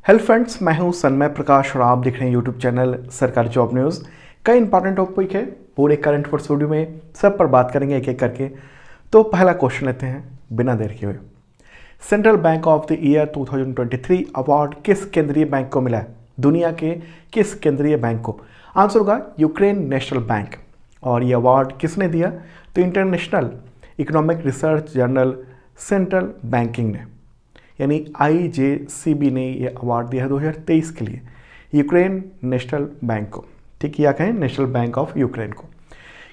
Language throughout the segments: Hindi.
हेलो फ्रेंड्स, मैं हूं सन्मय प्रकाश और आप देख रहे हैं यूट्यूब चैनल सरकारी जॉब न्यूज़। कई इंपॉर्टेंट टॉपिक है, पूरे करंट अफेयर्स वीडियो में सब पर बात करेंगे एक एक करके। तो पहला क्वेश्चन लेते हैं बिना देर किए हुए। Central bank of the year 2023 award किस केंद्रीय बैंक को मिला है? दुनिया के किस केंद्रीय बैंक को? आंसर होगा यूक्रेन नेशनल बैंक। और ये अवार्ड किसने दिया? तो international economic research journal central banking ने, यानी IJCB ने ये अवार्ड दिया है 2023 के लिए यूक्रेन नेशनल बैंक को। ठीक, या कहें नेशनल बैंक ऑफ यूक्रेन को।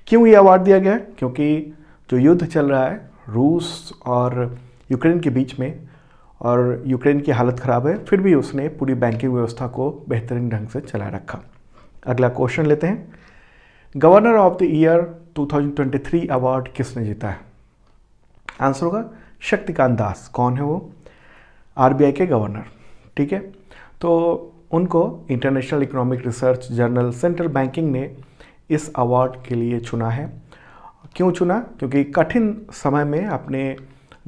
क्यों ये अवार्ड दिया गया है? क्योंकि जो युद्ध चल रहा है रूस और यूक्रेन के बीच में, और यूक्रेन की हालत ख़राब है, फिर भी उसने पूरी बैंकिंग व्यवस्था को बेहतरीन ढंग से चला रखा। अगला क्वेश्चन लेते हैं। Governor of the year 2023 award किसने जीता है? आंसर होगा शक्तिकांत दास। कौन है वो? RBI के गवर्नर। ठीक है, तो उनको international economic research journal central banking ने इस अवार्ड के लिए चुना है। क्यों चुना? क्योंकि कठिन समय में अपने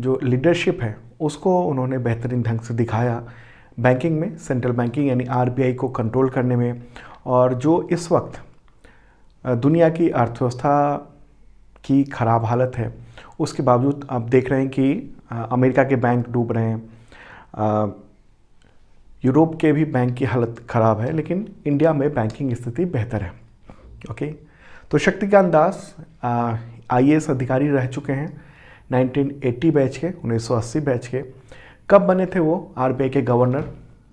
जो लीडरशिप है उसको उन्होंने बेहतरीन ढंग से दिखाया बैंकिंग में, सेंट्रल बैंकिंग यानी RBI को कंट्रोल करने में। और जो इस वक्त दुनिया की अर्थव्यवस्था की ख़राब हालत है, उसके बावजूद आप देख रहे हैं कि अमेरिका के बैंक डूब रहे हैं, यूरोप के भी बैंक की हालत ख़राब है, लेकिन इंडिया में बैंकिंग स्थिति बेहतर है। ओके, तो शक्तिकांत दास IAS अधिकारी रह चुके हैं 1980 बैच के, 1980 बैच के। कब बने थे वो RBI के गवर्नर?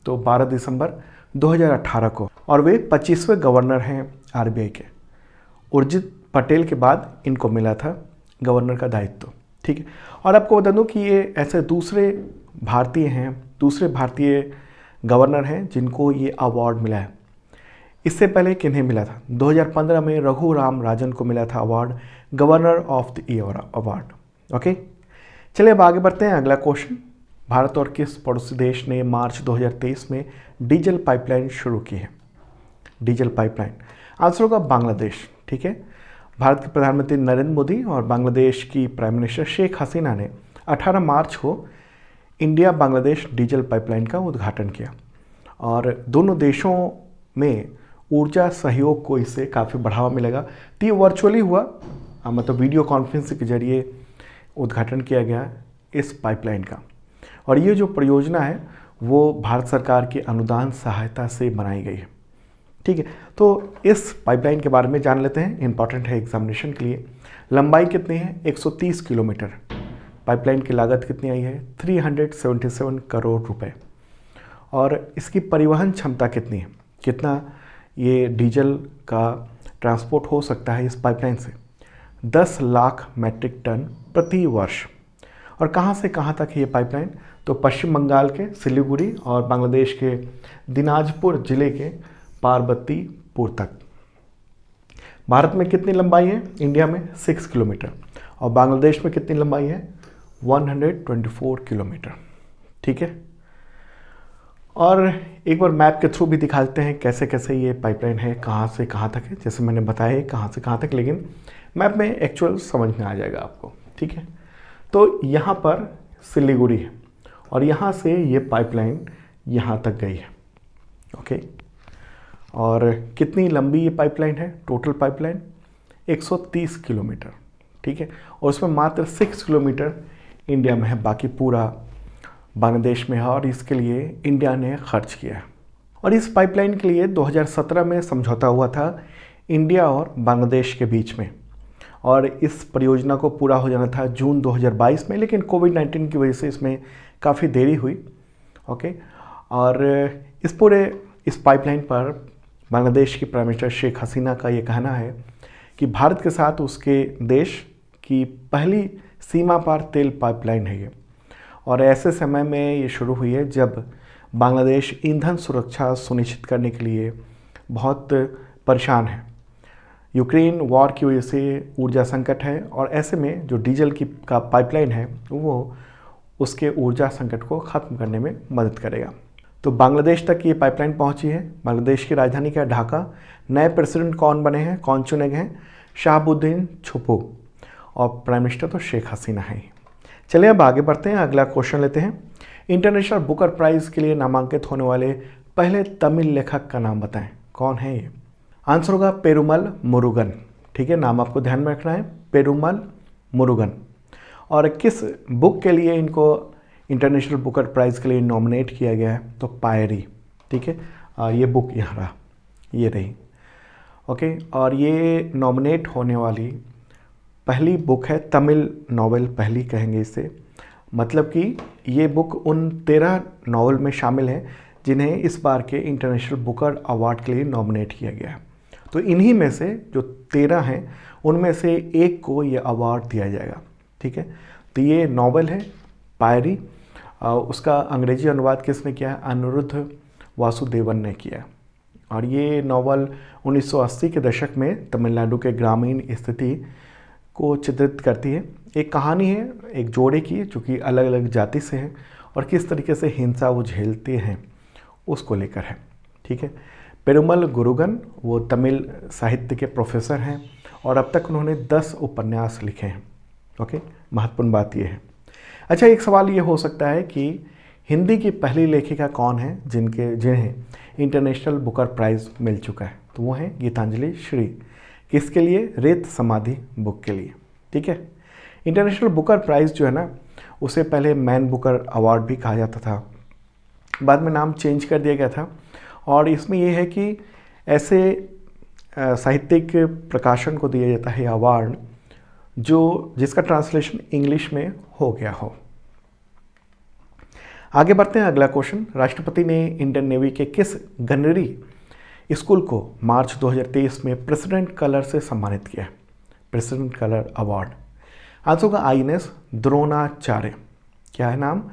तो 12 दिसंबर 2018 को, और वे 25वें गवर्नर हैं RBI के। उर्जित पटेल के बाद इनको मिला था गवर्नर का दायित्व। ठीक है, और आपको बता दूं कि ये ऐसे दूसरे भारतीय गवर्नर हैं जिनको ये अवार्ड मिला है। इससे पहले किन्हें मिला था? 2015 में रघुराम राजन को मिला था award, governor of the year award. Okay, चलिए अब आगे बढ़ते हैं। अगला क्वेश्चन। भारत और किस पड़ोसी देश ने मार्च 2023 में डीजल पाइपलाइन शुरू की है? डीजल पाइपलाइन, आंसर होगा बांग्लादेश। ठीक है, भारत के प्रधानमंत्री नरेंद्र मोदी और बांग्लादेश की प्राइम मिनिस्टर शेख हसीना ने 18 मार्च को इंडिया बांग्लादेश डीजल पाइपलाइन का उद्घाटन किया। और दोनों देशों में ऊर्जा सहयोग को इससे काफ़ी बढ़ावा मिलेगा। तो ये वर्चुअली हुआ, मतलब वीडियो कॉन्फ्रेंसिंग के जरिए उद्घाटन किया गया इस पाइपलाइन का। और ये जो परियोजना है वो भारत सरकार की अनुदान सहायता से बनाई गई है। ठीक है, तो इस पाइपलाइन के बारे में जान लेते हैं, इंपॉर्टेंट है एग्जामिनेशन के लिए। लंबाई कितनी है? 130 किलोमीटर। पाइपलाइन की लागत कितनी आई है? 377 करोड़ रुपए। और इसकी परिवहन क्षमता कितनी है? कितना ये डीजल का ट्रांसपोर्ट हो सकता है इस पाइपलाइन से? 10 लाख मैट्रिक टन प्रति वर्ष। और कहाँ से कहाँ तक है ये पाइपलाइन? तो पश्चिम बंगाल के सिलीगुड़ी और बांग्लादेश के दिनाजपुर जिले के पार्वतीपुर तक। भारत में कितनी लंबाई है? इंडिया में 6 किलोमीटर। और बांग्लादेश में कितनी लंबाई है? 124 किलोमीटर। ठीक है, और एक बार मैप के थ्रू भी दिखा देते हैं कैसे कैसे ये पाइपलाइन है, कहाँ से कहाँ तक है। जैसे मैंने बताया कहाँ से कहाँ तक, लेकिन मैप में एक्चुअल समझ में आ जाएगा आपको। ठीक है, तो यहाँ पर सिलीगुड़ी है और यहाँ से ये पाइपलाइन यहाँ तक गई है। ओके, और कितनी लंबी ये पाइपलाइन है? Total pipeline 130 kilometre. ठीक है, और उसमें मात्र 6 किलोमीटर इंडिया में है, बाकी पूरा बांग्लादेश में है। और इसके लिए इंडिया ने खर्च किया है। और इस पाइपलाइन के लिए 2017 में समझौता हुआ था इंडिया और बांग्लादेश के बीच में, और इस परियोजना को पूरा हो जाना था जून 2022 में, लेकिन कोविड-19 की वजह से इसमें काफ़ी देरी हुई। ओके, और इस पाइपलाइन पर बांग्लादेश की प्राइम मिनिस्टर शेख हसीना का ये कहना है कि भारत के साथ उसके देश की पहली सीमा पार तेल पाइपलाइन है ये। और ऐसे समय में ये शुरू हुई है जब बांग्लादेश ईंधन सुरक्षा सुनिश्चित करने के लिए बहुत परेशान है। यूक्रेन वॉर की वजह से ऊर्जा संकट है, और ऐसे में जो डीजल का पाइपलाइन है वो उसके ऊर्जा संकट को ख़त्म करने में मदद करेगा। तो बांग्लादेश तक ये पाइपलाइन पहुंची है। बांग्लादेश की राजधानी क्या है? ढाका। नए प्रेसिडेंट कौन बने हैं, कौन चुने गए हैं? शाहबुद्दीन छुपू। और प्राइम मिनिस्टर तो शेख हसीना है। चलिए अब आगे बढ़ते हैं, अगला क्वेश्चन लेते हैं। इंटरनेशनल बुकर प्राइज़ के लिए नामांकित होने वाले पहले तमिल लेखक का नाम बताएं, कौन है ये? आंसर होगा पेरुमल मुरुगन। ठीक है, नाम आपको ध्यान में रखना है, पेरुमल मुरुगन। और किस बुक के लिए इनको इंटरनेशनल बुकर प्राइज़ के लिए नॉमिनेट किया गया है? तो पायरी। ठीक है, ये बुक यहाँ रहा, ये रही। ओके, और ये नॉमिनेट होने वाली पहली बुक है, तमिल नॉवेल पहली कहेंगे इसे, मतलब कि ये बुक उन 13 नॉवेल में शामिल है जिन्हें इस बार के इंटरनेशनल बुकर अवार्ड के लिए नॉमिनेट किया गया है। तो इन्हीं में से जो 13 हैं उनमें से एक को ये अवार्ड दिया जाएगा। ठीक है, तो ये नॉवेल है पायरी, उसका अंग्रेजी अनुवाद किसने किया है? अनिरुद्ध वासुदेवन ने किया। और ये नॉवल 1980 के दशक में तमिलनाडु के ग्रामीण स्थिति को चित्रित करती है। एक कहानी है एक जोड़े की जो कि अलग अलग जाति से है और किस तरीके से हिंसा वो झेलते हैं उसको लेकर है। ठीक है, पेरुमल मुरुगन वो तमिल साहित्य के प्रोफेसर हैं और अब तक उन्होंने 10 उपन्यास लिखे हैं। ओके, महत्वपूर्ण बात ये है। अच्छा, एक सवाल ये हो सकता है कि हिंदी की पहली लेखिका कौन है जिन्हें इंटरनेशनल बुकर प्राइज़ मिल चुका है? तो वो हैं गीतांजलि श्री। किसके लिए? रेत समाधि बुक के लिए। ठीक है, इंटरनेशनल बुकर प्राइज़ जो है ना, उसे पहले मैन बुकर अवार्ड भी कहा जाता था, बाद में नाम चेंज कर दिया गया था। और इसमें यह है कि ऐसे साहित्यिक प्रकाशन को दिया जाता है अवार्ड जिसका ट्रांसलेशन इंग्लिश में हो गया हो। आगे बढ़ते हैं, अगला क्वेश्चन। राष्ट्रपति ने इंडियन नेवी के किस गनरी स्कूल को मार्च 2023 में प्रेसिडेंट कलर से सम्मानित किया? President colour award. आंसर होगा INS द्रोणाचार्य। क्या है नाम?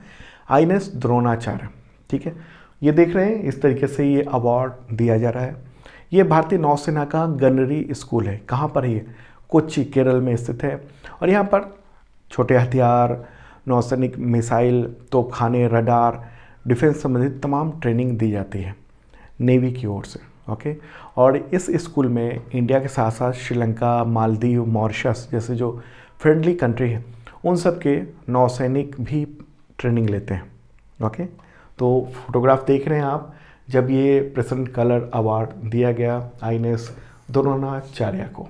INS द्रोणाचार्य। ठीक है, ये देख रहे हैं इस तरीके से ये अवार्ड दिया जा रहा है। ये भारतीय नौसेना का गनरी स्कूल है। कहाँ पर है ये? कोच्चि, केरल में स्थित है। और यहाँ पर छोटे हथियार, नौसैनिक मिसाइल, तोपखाने, रडार, डिफेंस संबंधित तमाम ट्रेनिंग दी जाती है नेवी की ओर से। ओके, और इस स्कूल में इंडिया के साथ साथ श्रीलंका, मालदीव, मॉरिशस जैसे जो फ्रेंडली कंट्री है उन सब के नौसैनिक भी ट्रेनिंग लेते हैं। ओके, तो फोटोग्राफ देख रहे हैं आप, जब ये प्रेसिडेंट कलर अवार्ड दिया गया INS द्रोणाचार्य को।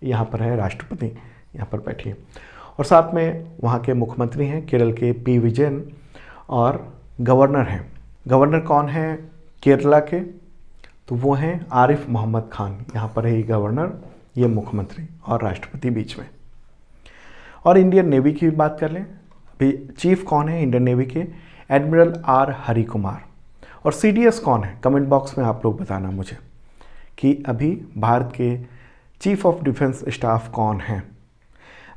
यहाँ पर है राष्ट्रपति, यहाँ पर बैठिए, और साथ में वहाँ के मुख्यमंत्री हैं केरल के P विजयन, और गवर्नर हैं। गवर्नर कौन है केरला के? तो वो हैं आरिफ मोहम्मद खान। यहाँ पर है ये गवर्नर, ये मुख्यमंत्री और राष्ट्रपति बीच में। और इंडियन नेवी की बात कर लें, अभी चीफ कौन है इंडियन नेवी के? Admiral R Hari Kumar. और CDS कौन है? कमेंट बॉक्स में आप लोग बताना मुझे कि अभी भारत के चीफ ऑफ डिफेंस स्टाफ कौन हैं।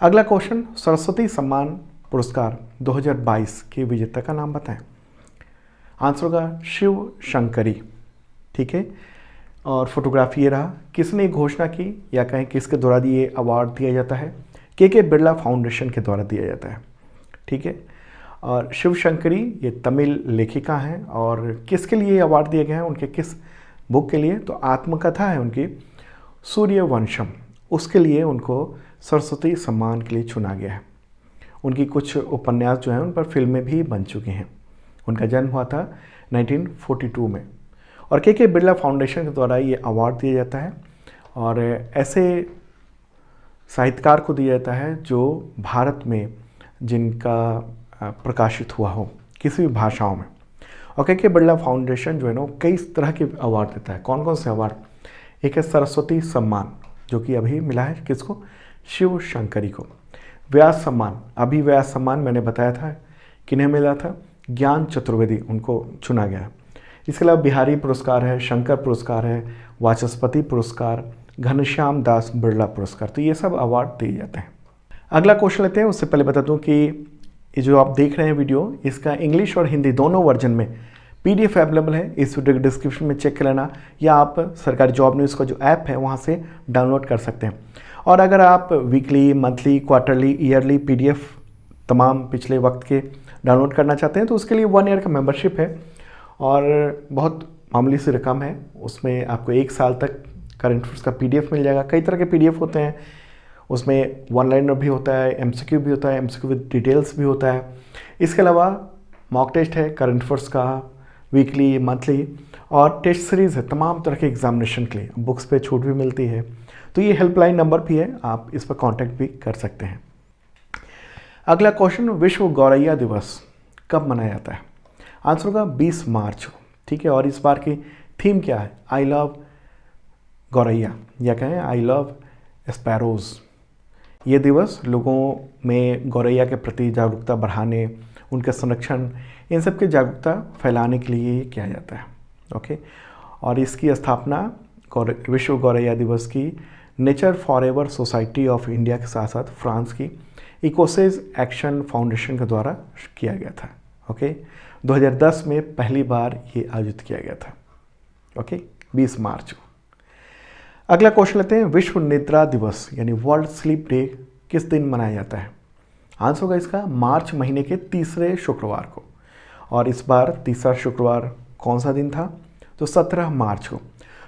अगला क्वेश्चन, सरस्वती सम्मान पुरस्कार 2022 के विजेता का नाम बताएं। आंसर होगा शिव शंकरी। ठीक है, और फोटोग्राफी ये रहा। किसने घोषणा की या कहें किसके द्वारा ये अवार्ड दिया जाता है? के बिरला फाउंडेशन के द्वारा दिया जाता है। ठीक है, और शिव शंकरी ये तमिल लेखिका हैं। और किसके लिए अवार्ड दिया गया है? उनके किस बुक के लिए? तो आत्मकथा है उनकी सूर्यवंशम, उसके लिए उनको सरस्वती सम्मान के लिए चुना गया है। उनकी कुछ उपन्यास जो हैं उन पर फिल्में भी बन चुकी हैं। उनका जन्म हुआ था 1942 में। और के बिरला फाउंडेशन के द्वारा ये अवार्ड दिया जाता है और ऐसे साहित्यकार को दिया जाता है जो भारत में जिनका प्रकाशित हुआ हो किसी भी भाषाओं में। और के बिरला फाउंडेशन जो है ना कई तरह के अवार्ड देता है। कौन कौन से अवार्ड? एक है सरस्वती सम्मान जो कि अभी मिला है किसको? शिव शंकरी को। व्यास सम्मान, अभी व्यास सम्मान मैंने बताया था किन्हें मिला था? ज्ञान चतुर्वेदी, उनको चुना गया। इसके अलावा बिहारी पुरस्कार है, शंकर पुरस्कार है, वाचस्पति पुरस्कार, घनश्याम दास बिरला पुरस्कार। तो ये सब अवार्ड दिए जाते हैं। अगला क्वेश्चन लेते हैं। उससे पहले बता दूं कि ये जो आप देख रहे हैं वीडियो, इसका इंग्लिश और हिंदी दोनों वर्जन में PDF अवेलेबल है। इस वीडियो के डिस्क्रिप्शन में चेक कर लेना, या आप सरकारी जॉब न्यूज़ का जो ऐप है वहाँ से डाउनलोड कर सकते हैं। और अगर आप weekly, monthly, quarterly, yearly PDF तमाम पिछले वक्त के डाउनलोड करना चाहते हैं तो उसके लिए 1 ईयर का मेंबरशिप है और बहुत मामूली सी रकम है। उसमें आपको 1 साल तक करंट अफेयर्स का PDF मिल जाएगा। कई तरह के PDF होते हैं, उसमें 1 लाइनर भी होता है, MCQ भी होता है, MCQ विद डिटेल्स भी होता है। इसके अलावा मॉक टेस्ट है करंट अफेयर्स का, वीकली, मंथली, और टेस्ट सीरीज़ है तमाम तरह के एग्जामिनेशन के लिए। बुक्स पे छूट भी मिलती है। तो ये हेल्पलाइन नंबर भी है, आप इस पर कांटेक्ट भी कर सकते हैं। अगला क्वेश्चन, विश्व गौरैया दिवस कब मनाया जाता है? आंसर होगा 20 मार्च को, ठीक है। और इस बार की थीम क्या है? आई लव गौरैया, या कहें आई लव स्पैरोज़। ये दिवस लोगों में गौरैया के प्रति जागरूकता बढ़ाने, उनके संरक्षण, इन सब की जागरूकता फैलाने के लिए किया जाता है। ओके। और इसकी स्थापना विश्व गौरैया दिवस की nature forever society of India के साथ साथ फ्रांस की इकोसेज एक्शन फाउंडेशन के द्वारा किया गया था। ओके। 2010 में पहली बार ये आयोजित किया गया था। ओके, 20 मार्च को। अगला क्वेश्चन लेते हैं, विश्व निद्रा दिवस यानी वर्ल्ड स्लीप डे किस दिन मनाया जाता है? आंसर होगा इसका मार्च महीने के तीसरे शुक्रवार को। और इस बार तीसरा शुक्रवार कौन सा दिन था? तो 17 मार्च को।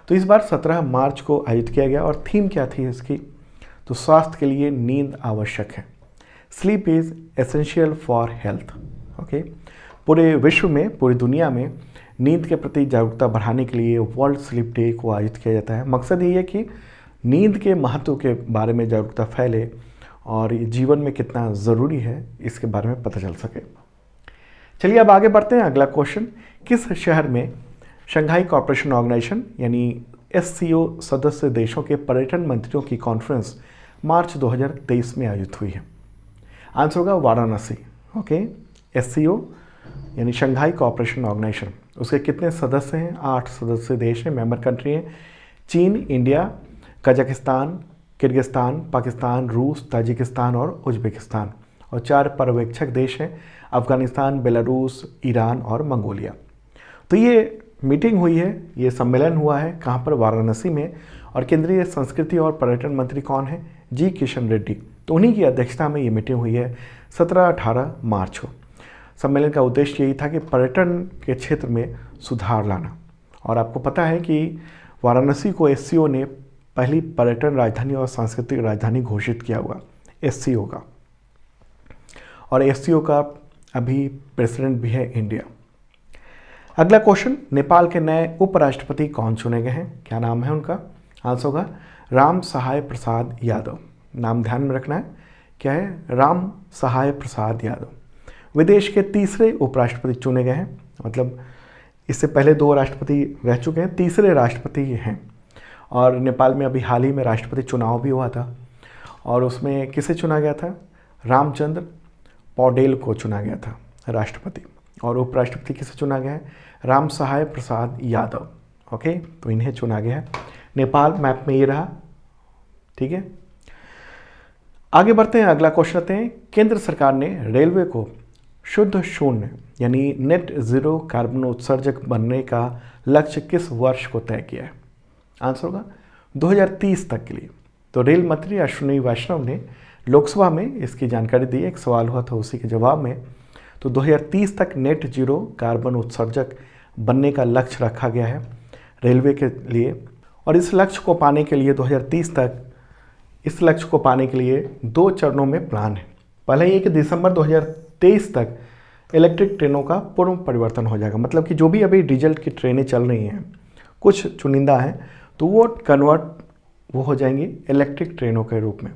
तो इस बार 17 मार्च को आयोजित किया गया। और थीम क्या थी इसकी? तो स्वास्थ्य के लिए नींद आवश्यक है, sleep is essential for health. Okay. पूरे विश्व में, पूरी दुनिया में नींद के प्रति जागरूकता बढ़ाने के लिए वर्ल्ड स्लीप डे को आयोजित किया जाता है। मकसद ये है कि नींद के महत्व के बारे में जागरूकता फैले और ये जीवन में कितना ज़रूरी है इसके बारे में पता चल सके। चलिए अब आगे बढ़ते हैं। अगला क्वेश्चन, किस शहर में शंघाई कोऑपरेशन ऑर्गेनाइजेशन यानी SCO सदस्य देशों के पर्यटन मंत्रियों की कॉन्फ्रेंस मार्च 2023 में आयोजित हुई है? आंसर होगा वाराणसी। ओके। SCO यानी शंघाई कोऑपरेशन ऑर्गेनाइजेशन, उसके कितने सदस्य हैं? 8 सदस्य देश हैं, मेंबर कंट्री हैं। चीन, इंडिया, कजाकिस्तान, किर्गिस्तान, पाकिस्तान, रूस, ताजिकिस्तान और उज्बेकिस्तान। और 4 पर्यवेक्षक देश हैं, अफगानिस्तान, बेलारूस, ईरान और मंगोलिया। तो ये मीटिंग हुई है, ये सम्मेलन हुआ है कहाँ पर? वाराणसी में। और केंद्रीय संस्कृति और पर्यटन मंत्री कौन है? जी किशन रेड्डी। तो उन्हीं की अध्यक्षता में ये मीटिंग हुई है 17-18 मार्च को। सम्मेलन का उद्देश्य यही था कि पर्यटन के क्षेत्र में सुधार लाना। और आपको पता है कि वाराणसी को SCO ने पहली पर्यटन राजधानी और सांस्कृतिक राजधानी घोषित किया हुआ, SCO का। और SCO का अभी प्रेसिडेंट भी है इंडिया। अगला क्वेश्चन, नेपाल के नए उपराष्ट्रपति कौन चुने गए हैं? क्या नाम है उनका? आंसर होगा राम सहाय प्रसाद यादव। नाम ध्यान में रखना है, क्या है? राम सहाय प्रसाद यादव। विदेश के तीसरे उपराष्ट्रपति चुने गए हैं, मतलब इससे पहले 2 राष्ट्रपति रह चुके हैं, तीसरे राष्ट्रपति हैं। और नेपाल में अभी हाल ही में राष्ट्रपति चुनाव भी हुआ था और उसमें किसे चुना गया था? रामचंद्र पौडेल को चुना गया था राष्ट्रपति। और उपराष्ट्रपति किसे चुना गया है? राम सहाय प्रसाद यादव। ओके, तो इन्हें चुना गया है। नेपाल मैप में ये रहा, ठीक है। आगे बढ़ते हैं, अगला क्वेश्चन आते हैं, केंद्र सरकार ने रेलवे को शुद्ध शून्य यानी नेट ज़ीरो कार्बन उत्सर्जक बनने का लक्ष्य किस वर्ष को तय किया है? आंसर होगा 2030 तक के लिए। तो रेल मंत्री अश्विनी वैष्णव ने लोकसभा में इसकी जानकारी दी, एक सवाल हुआ था उसी के जवाब में। तो 2030 तक नेट जीरो कार्बन उत्सर्जक बनने का लक्ष्य रखा गया है रेलवे के लिए। और इस लक्ष्य को पाने के लिए 2030 तक, इस लक्ष्य को पाने के लिए 2 चरणों में प्लान है। पहले ये कि दिसंबर 2023 तक इलेक्ट्रिक ट्रेनों का पूर्ण परिवर्तन हो जाएगा, मतलब कि जो भी अभी डीजल की ट्रेनें चल रही हैं, कुछ चुनिंदा हैं, तो वो कन्वर्ट हो जाएंगी इलेक्ट्रिक ट्रेनों के रूप में।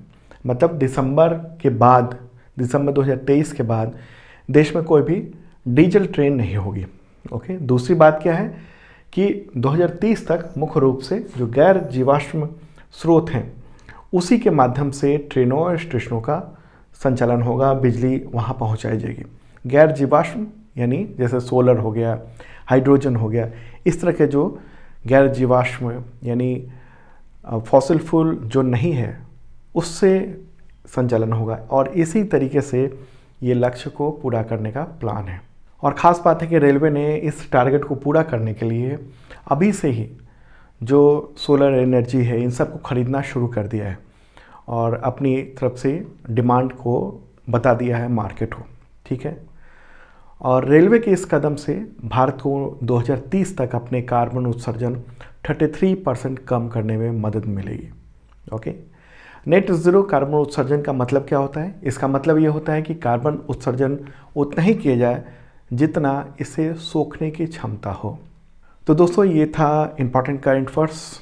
मतलब दिसंबर के बाद, दिसंबर 2023 के बाद देश में कोई भी डीजल ट्रेन नहीं होगी। ओके, दूसरी बात क्या है कि 2030 तक मुख्य रूप से जो गैर जीवाश्म स्रोत हैं उसी के माध्यम से ट्रेनों और स्टेशनों का संचालन होगा, बिजली वहाँ पहुँचाई जाएगी। गैर जीवाश्म यानी जैसे सोलर हो गया, हाइड्रोजन हो गया, इस तरह के जो गैर जीवाश्म यानी फॉसिल फ्यूल जो नहीं है उससे संचालन होगा। और इसी तरीके से ये लक्ष्य को पूरा करने का प्लान है। और ख़ास बात है कि रेलवे ने इस टारगेट को पूरा करने के लिए अभी से ही जो सोलर एनर्जी है इन सब को ख़रीदना शुरू कर दिया है और अपनी तरफ से डिमांड को बता दिया है मार्केट को, ठीक है। और रेलवे के इस कदम से भारत को 2030 तक अपने कार्बन उत्सर्जन 33% कम करने में मदद मिलेगी। ओके, नेट ज़ीरो कार्बन उत्सर्जन का मतलब क्या होता है? इसका मतलब ये होता है कि कार्बन उत्सर्जन उतना ही किया जाए जितना इसे सोखने की क्षमता हो। तो दोस्तों ये था इम्पॉर्टेंट करंट अफेयर्स।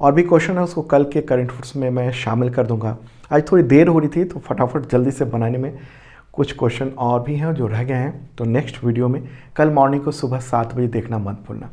और भी क्वेश्चन है उसको कल के करंट अफेयर्स में मैं शामिल कर दूंगा। आज थोड़ी देर हो रही थी तो फटाफट जल्दी से बनाने में कुछ क्वेश्चन और भी हैं जो रह गए हैं। तो नेक्स्ट वीडियो में कल मॉर्निंग को सुबह 7 बजे देखना मत भूलना।